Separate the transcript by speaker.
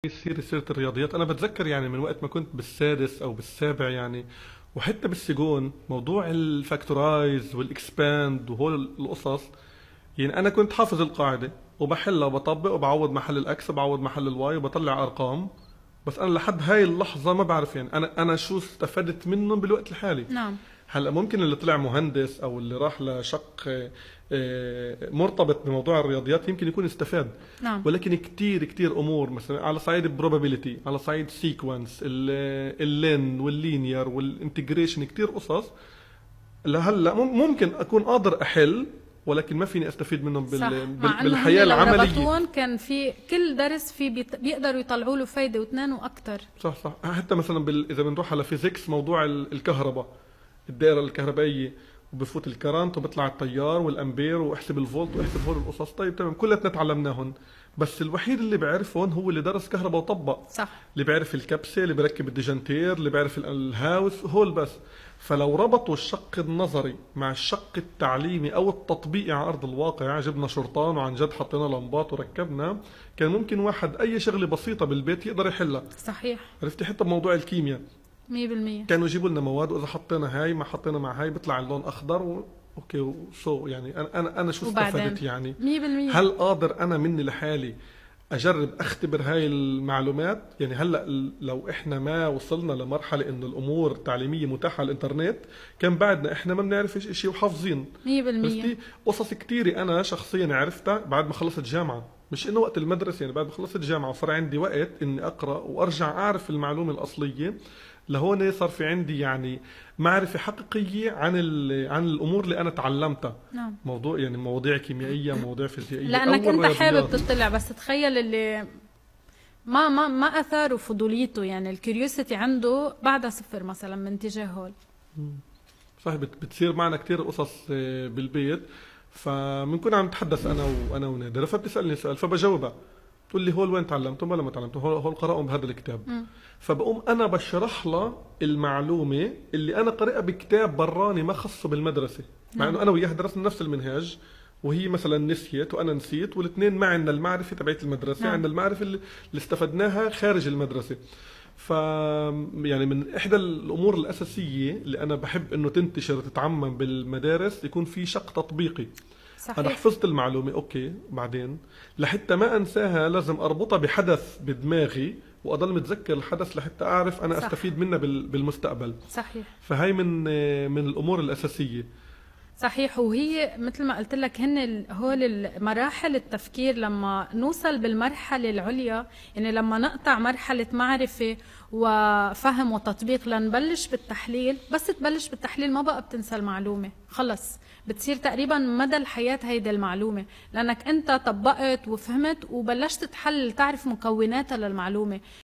Speaker 1: يصير سيرة الرياضيات. أنا بتذكر يعني من وقت ما كنت بالسادس أو بالسابع يعني، وحتى بالسجون موضوع الفاكتورايز والإكسباند وهول القصص. يعني أنا كنت حافظ القاعدة وبحلها وبطبق وبعوض محل الأكس وبعوض محل الواي وبطلع أرقام. بس أنا لحد هاي اللحظة ما بعرف يعني أنا شو استفدت منهم بالوقت الحالي.
Speaker 2: نعم.
Speaker 1: هلا ممكن اللي طلع مهندس او اللي راح لشق مرتبط بموضوع الرياضيات يمكن يكون استفاد.
Speaker 2: نعم.
Speaker 1: ولكن كتير كتير امور مثلا على صعيد البروبابيليتي، على صعيد سيكونس اللين واللينير والانتجريشن، كتير قصص لهلا ممكن اكون قادر احل، ولكن ما فيني استفيد منهم
Speaker 2: صح. مع انه
Speaker 1: بالحياه
Speaker 2: لو
Speaker 1: العمليه.
Speaker 2: ربطوهم كان في كل درس في بيقدروا يطلعوا له فايده واثنين واكثر.
Speaker 1: صح صح. حتى مثلا اذا بنروح على فيزيكس، موضوع الكهرباء، الدائره الكهربائيه، وبفوت الكرنت وبيطلع التيار والامبير واحسب الفولت واحسب هول القصص. طيب تمام، كلنا تعلمناهن، بس الوحيد اللي بيعرفهم هو اللي درس كهرباء وطبق.
Speaker 2: صح.
Speaker 1: اللي بيعرف الكبسه، اللي بيركب الديجنتير، اللي بيعرف الهاوس، هول بس. فلو ربطوا الشق النظري مع الشق التعليمي او التطبيقي على ارض الواقع، جبنا شرطان وعن جد حطينا لمبات وركبنا، كان ممكن واحد اي شغله بسيطه بالبيت يقدر يحلها.
Speaker 2: صحيح.
Speaker 1: عرفتي؟ حتى بموضوع الكيمياء
Speaker 2: 100%.
Speaker 1: كانوا يجيبوا لنا مواد، واذا حطينا هاي ما حطينا مع هاي بيطلع اللون اخضر اوكي يعني انا شو
Speaker 2: وبعدين
Speaker 1: استفدت يعني؟
Speaker 2: 100%.
Speaker 1: هل قادر انا مني لحالي اجرب اختبر هاي المعلومات؟ يعني هلا لو احنا ما وصلنا لمرحله انه الامور التعليميه متاحه على الانترنت، كان بعدنا احنا ما بنعرف شيء وحافظين.
Speaker 2: 100%.
Speaker 1: عرفتي؟ قصص كثيره انا شخصيا عرفتها بعد ما خلصت جامعه، مش انه وقت المدرسه، يعني بعد ما خلصت جامعه وصار عندي وقت اني اقرا وارجع اعرف المعلومه الاصليه. لهون صار في عندي يعني معرفة حقيقية عن الأمور اللي أنا تعلمتها.
Speaker 2: نعم.
Speaker 1: موضوع يعني مواضيع كيميائية، مواضيع فيزيائية،
Speaker 2: لانك
Speaker 1: أو
Speaker 2: انت حابب
Speaker 1: الرياضيات.
Speaker 2: تطلع، بس تخيل اللي ما اثاروا فضوليته، يعني الكيوريوسيتي عنده بعدها صفر مثلا من تجاه هول.
Speaker 1: صح. بتصير معنا كتير قصص بالبيت، فبنكون عم نتحدث أنا ونادرة، فبتسألني سؤال فبجاوبها، تقول لي هول وين تعلمتهم؟ ولا ما تعلمتهم، هول قرأهم بهذا الكتاب. فبقوم انا بشرح لها المعلومه اللي انا قارئها بكتاب براني ما خصه بالمدرسه، مع انه انا وياها درسنا نفس المنهاج، وهي مثلا نسيت وانا نسيت، والاثنين ما عندنا المعرفه تبعت المدرسه.
Speaker 2: نعم.
Speaker 1: عندنا المعرفه اللي استفدناها خارج المدرسه. ف يعني من احدى الامور الاساسيه اللي انا بحب انه تنتشر وتتعمم بالمدارس، يكون في شق تطبيقي.
Speaker 2: صحيح.
Speaker 1: انا حفظت المعلومه اوكي، بعدين لحتى ما انساها لازم اربطها بحدث بدماغي واضل متذكر الحدث لحتى اعرف انا
Speaker 2: صح.
Speaker 1: استفيد منه بالمستقبل.
Speaker 2: صحيح.
Speaker 1: فهي من الامور الاساسيه.
Speaker 2: صحيح. وهي مثل ما قلت لك، هن هول المراحل التفكير لما نوصل بالمرحلة العليا، يعني لما نقطع مرحلة معرفة وفهم وتطبيق لنبلش بالتحليل. بس تبلش بالتحليل ما بقى بتنسى المعلومة، خلص بتصير تقريبا مدى الحياة هيدا المعلومة، لأنك أنت طبقت وفهمت وبلشت تحلل، تعرف مكوناتها للمعلومة.